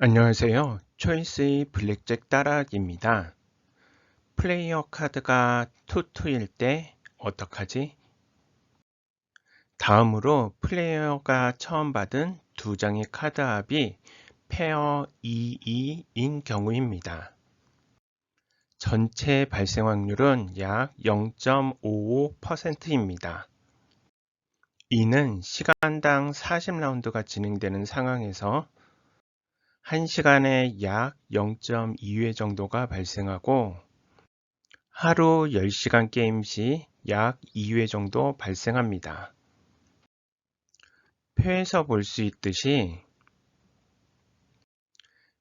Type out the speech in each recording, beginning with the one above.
안녕하세요. 초이스의 블랙잭 따라하기입니다. 플레이어 카드가 투투일 때 어떡하지? 다음으로 플레이어가 처음 받은 두 장의 카드 합이 페어 2-2인 경우입니다. 전체 발생 확률은 약 0.55%입니다. 이는 시간당 40라운드가 진행되는 상황에서 1시간에 약 0.2회 정도가 발생하고 하루 10시간 게임 시 약 2회 정도 발생합니다. 표에서 볼 수 있듯이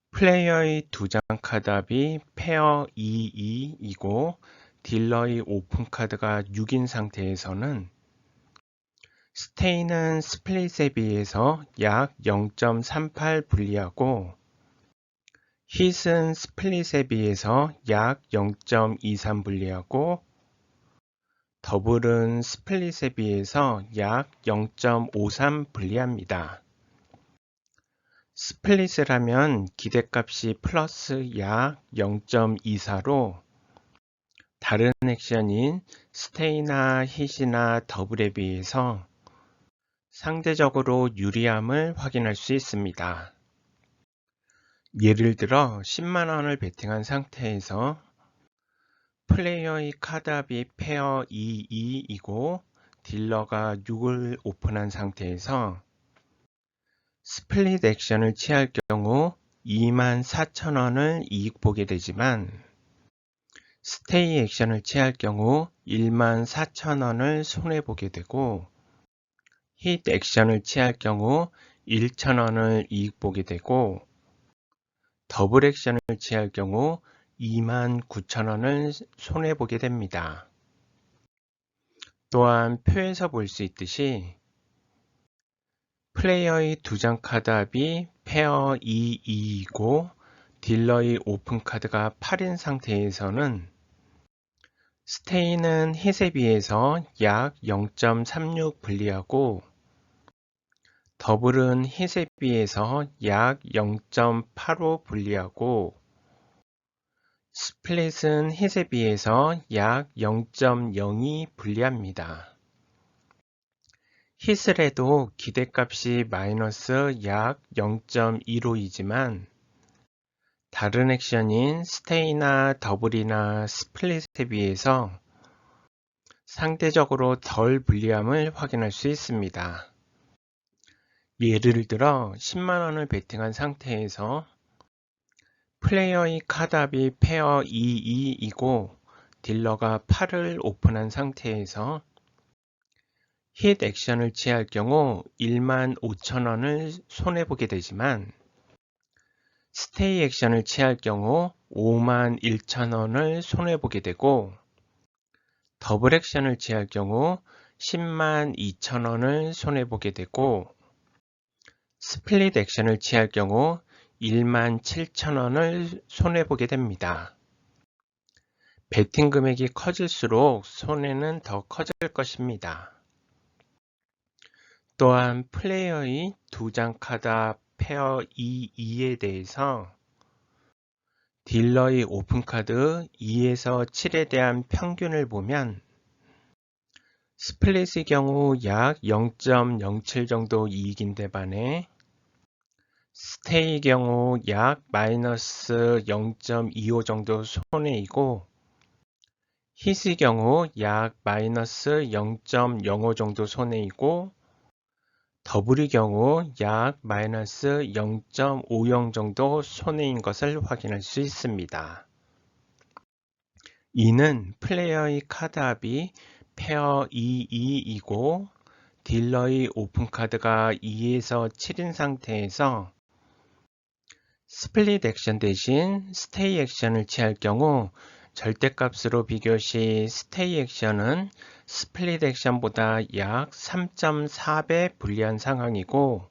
플레이어의 두 장 카드 합이 페어 2-2이고 딜러의 오픈 카드가 6인 상태에서는 스테이는 스플릿에 비해서 약 0.38 불리하고 힛은 스플릿에 비해서 약 0.23 불리하고 더블은 스플릿에 비해서 약 0.53 불리합니다. 스플릿을 하면 기대값이 플러스 약 0.24로 다른 액션인 스테이나 힛이나 더블에 비해서 상대적으로 유리함을 확인할 수 있습니다. 예를 들어 10만원을 베팅한 상태에서 플레이어의 카드 합이 페어 2-2이고 딜러가 6을 오픈한 상태에서 스플릿 액션을 취할 경우 24,000원을 이익 보게 되지만 스테이 액션을 취할 경우 14,000원을 손해보게 되고 힛 액션을 취할 경우 1,000원을 이익 보게 되고 더블 액션을 취할 경우 29,000원을 손해보게 됩니다. 또한 표에서 볼 수 있듯이 플레이어의 두 장 카드 합이 페어 2-2이고 딜러의 오픈 카드가 8인 상태에서는 스테이는 힛에 비해서 약 0.36 불리하고 더블은 힛에 비해서 약 0.85 불리하고 스플릿은 힛에 비해서 약 0.02 불리합니다. 힛을 해도 기대값이 마이너스 약 0.15이지만 다른 액션인 스테이나 더블이나 스플릿에 비해서 상대적으로 덜 불리함을 확인할 수 있습니다. 예를 들어 10만원을 베팅한 상태에서 플레이어의 카드 합이 페어 2-2이고 딜러가 8을 오픈한 상태에서 힛 액션을 취할 경우 15,000원을 손해보게 되지만 스테이 액션을 취할 경우 51,000원을 손해보게 되고 더블 액션을 취할 경우 102,000원을 손해보게 되고 스플릿 액션을 취할 경우 17,000원을 손해보게 됩니다. 베팅 금액이 커질수록 손해는 더 커질 것입니다. 또한 플레이어의 두 장 카드 페어 2-2에 대해서 딜러의 오픈 카드 2에서 7에 대한 평균을 보면 스플릿의 경우 약 0.07 정도 이익인데 반해 스테이의 경우 약 마이너스 0.25 정도 손해이고 힛의 경우 약 마이너스 0.05 정도 손해이고 더블의 경우 약 마이너스 0.50 정도 손해인 것을 확인할 수 있습니다. 이는 플레이어의 카드 합이 페어 2-2이고 딜러의 오픈 카드가 2에서 7인 상태에서 스플릿 액션 대신 스테이 액션을 취할 경우 절대값으로 비교시 스테이 액션은 스플릿 액션보다 약 3.4배 불리한 상황이고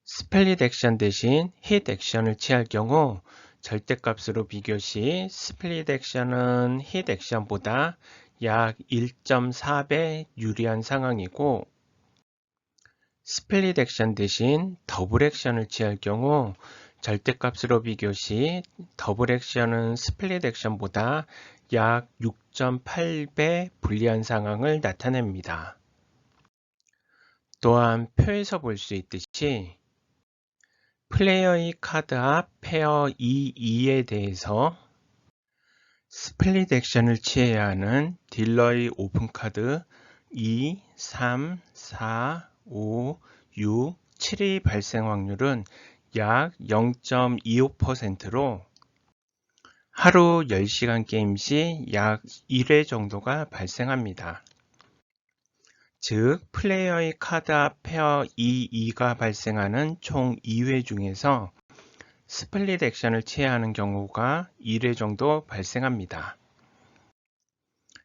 스플릿 액션 대신 힛 액션을 취할 경우 절대값으로 비교시 스플릿 액션은 힛 액션보다 약 1.4배 유리한 상황이고 스플릿 액션 대신 더블 액션을 취할 경우 절대값으로 비교 시 더블 액션은 스플릿 액션보다 약 6.8배 불리한 상황을 나타냅니다. 또한 표에서 볼 수 있듯이 플레이어의 카드 앞 페어 2에 대해서 스플릿 액션을 취해야 하는 딜러의 오픈 카드 2, 3, 4, 5, 6, 7의 발생 확률은 약 0.25%로 하루 10시간 게임 시 약 1회 정도가 발생합니다. 즉, 플레이어의 카드 앞 페어 2가 발생하는 총 2회 중에서 스플릿 액션을 취해야 하는 경우가 1회 정도 발생합니다.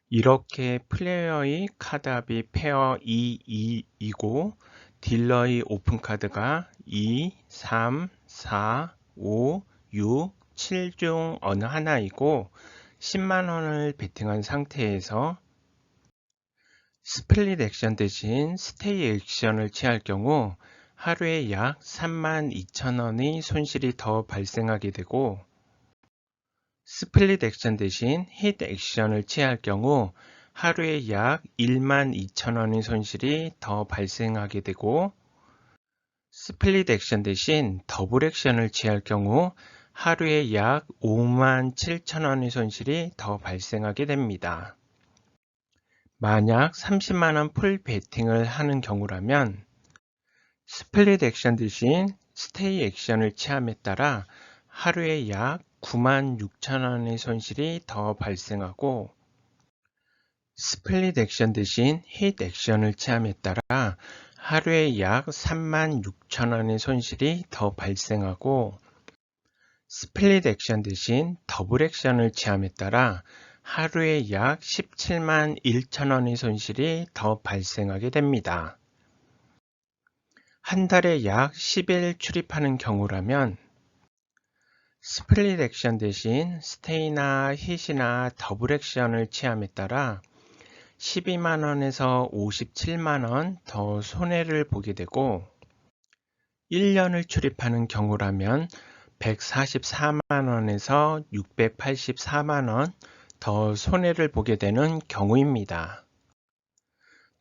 이렇게 플레이어의 카드 앞이 페어 2이고 딜러의 오픈 카드가 2, 3, 4, 5, 6, 7 중 어느 하나이고 10만원을 베팅한 상태에서 스플릿 액션 대신 스테이 액션을 취할 경우 하루에 약 32,000원의 손실이 더 발생하게 되고 스플릿 액션 대신 힛 액션을 취할 경우 하루에 약 12,000원의 손실이 더 발생하게 되고 스플릿 액션 대신 더블 액션을 취할 경우 하루에 약 57,000원의 손실이 더 발생하게 됩니다. 만약 30만원 풀 베팅을 하는 경우라면 스플릿 액션 대신 스테이 액션을 취함에 따라 하루에 약 96,000원의 손실이 더 발생하고 스플릿 액션 대신 힛 액션을 취함에 따라 하루에 약 36,000원의 손실이 더 발생하고 스플릿 액션 대신 더블 액션을 취함에 따라 하루에 약 17만 1천원의 손실이 더 발생하게 됩니다. 한 달에 약 10일 출입하는 경우라면 스플릿 액션 대신 스테이나 힛이나 더블 액션을 취함에 따라 12만원에서 57만원 더 손해를 보게 되고 1년을 출입하는 경우라면 144만원에서 684만원 더 손해를 보게 되는 경우입니다.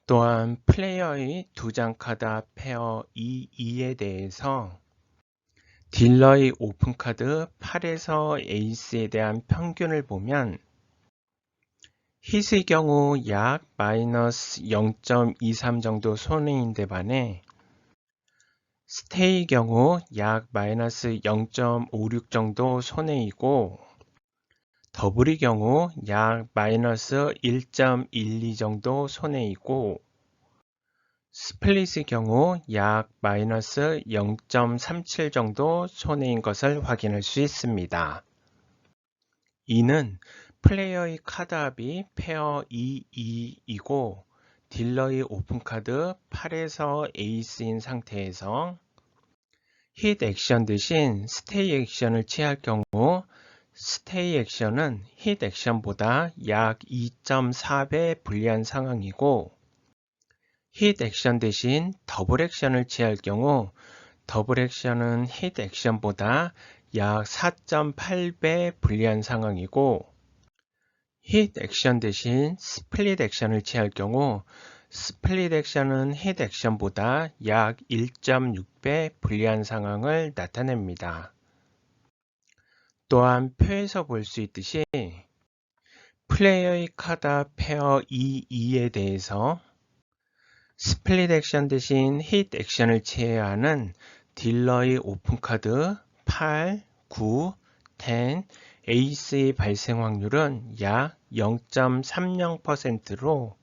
또한 플레이어의 두 장 카드 페어 2에 대해서 딜러의 오픈 카드 8에서 에이스에 대한 평균을 보면 힛의 경우 약 마이너스 0.23 정도 손해인데 반해 스테이의 경우 약 마이너스 0.56 정도 손해이고 더블의 경우 약 마이너스 1.12 정도 손해이고 스플릿의 경우 약 마이너스 0.37 정도 손해인 것을 확인할 수 있습니다. 이는 플레이어의 카드 합이 페어 2이고 딜러의 오픈 카드 8에서 에이스인 상태에서 힛 액션 대신 스테이 액션을 취할 경우 스테이 액션은 힛 액션보다 약 2.4배 불리한 상황이고 힛 액션 대신 더블 액션을 취할 경우 더블 액션은 힛 액션보다 약 4.8배 불리한 상황이고 힛 액션 대신 스플릿 액션을 취할 경우 스플릿 액션은 힛 액션보다 약 1.6배 불리한 상황을 나타냅니다. 또한 표에서 볼 수 있듯이 플레이어의 카드 페어 2에 대해서 스플릿 액션 대신 힛 액션을 취해야 하는 딜러의 오픈 카드 8, 9, 10, 에이스의 발생 확률은 약 0.30%로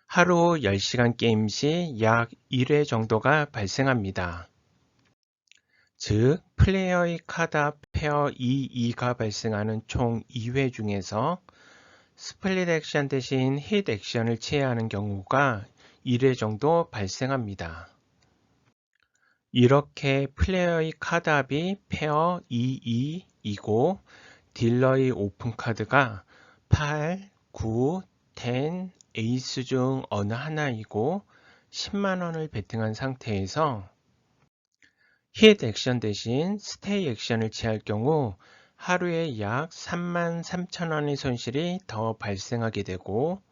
하루 10시간 게임 시 약 1회 정도가 발생합니다. 즉, 플레이어의 카드 페어 2가 발생하는 총 2회 중에서 스플릿 액션 대신 힛 액션을 취해야 하는 경우가 1회 정도 발생합니다. 이렇게 플레이어의 카드 합이 페어 2이고 딜러의 오픈 카드가 8, 9, 10, 에이스 중 어느 하나이고 10만원을 베팅한 상태에서 hit 액션 대신 stay 액션을 취할 경우 하루에 약 33,000원의 손실이 더 발생하게 되고,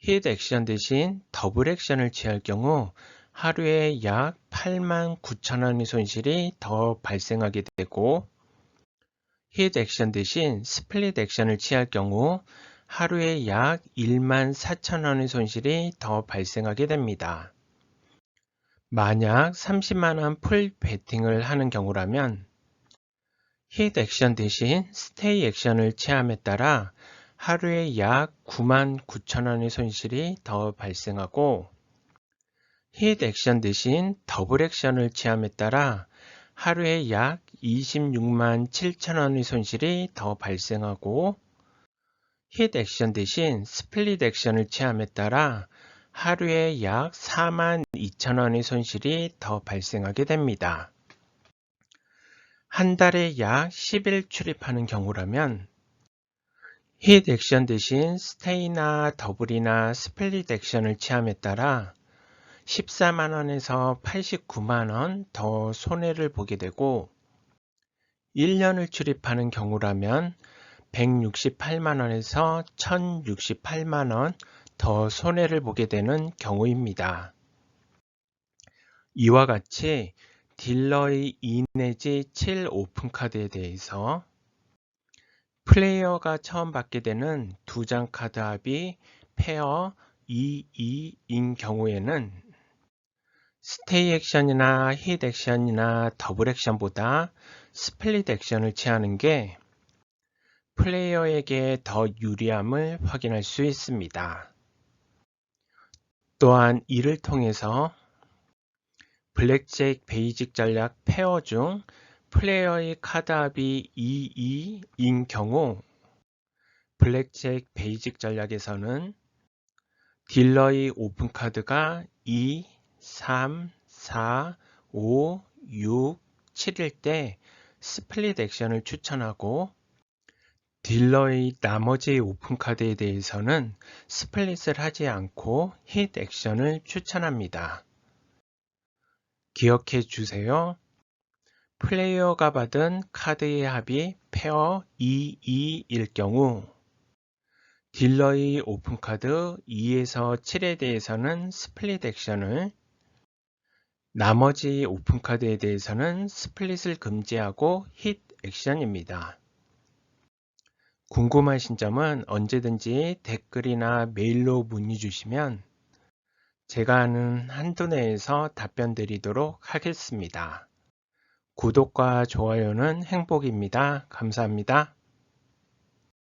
hit 액션 대신 더블 액션을 취할 경우 하루에 약 89,000원의 손실이 더 발생하게 되고, hit 액션 대신 스플릿 액션을 취할 경우 하루에 약 14,000원의 손실이 더 발생하게 됩니다. 만약 30만원 풀 베팅을 하는 경우라면 hit 액션 대신 stay 액션을 취함에 따라 하루에 약 99,000원의 손실이 더 발생하고, hit 액션 대신 더블 액션을 취함에 따라 하루에 약 267,000원의 손실이 더 발생하고, hit 액션 대신 스플릿 액션을 취함에 따라 하루에 약 42,000원의 손실이 더 발생하게 됩니다. 한 달에 약 10일 출입하는 경우라면 hit 액션 대신 stay나 더블이나 스플릿 액션을 취함에 따라 14만원에서 89만원 더 손해를 보게 되고, 1년을 출입하는 경우라면 168만원에서 1068만원 더 손해를 보게 되는 경우입니다. 이와 같이 딜러의 2 내지 7 오픈카드에 대해서 플레이어가 처음 받게 되는 두 장 카드 합이 페어 2-2인 경우에는 스테이 액션이나 힛 액션이나 더블 액션보다 스플릿 액션을 취하는 게 플레이어에게 더 유리함을 확인할 수 있습니다. 또한 이를 통해서 블랙잭 베이직 전략 페어 중 플레이어의 카드 합이 2-2인 경우 블랙잭 베이직 전략에서는 딜러의 오픈 카드가 2, 3, 4, 5, 6, 7일 때 스플릿 액션을 추천하고, 딜러의 나머지 오픈 카드에 대해서는 스플릿을 하지 않고 힛 액션을 추천합니다. 기억해 주세요. 플레이어가 받은 카드의 합이 페어 2-2일 경우 딜러의 오픈 카드 2에서 7에 대해서는 스플릿 액션을, 나머지 오픈 카드에 대해서는 스플릿을 금지하고 힛 액션입니다. 궁금하신 점은 언제든지 댓글이나 메일로 문의 주시면 제가 아는 한도 내에서 답변 드리도록 하겠습니다. 구독과 좋아요는 행복입니다. 감사합니다.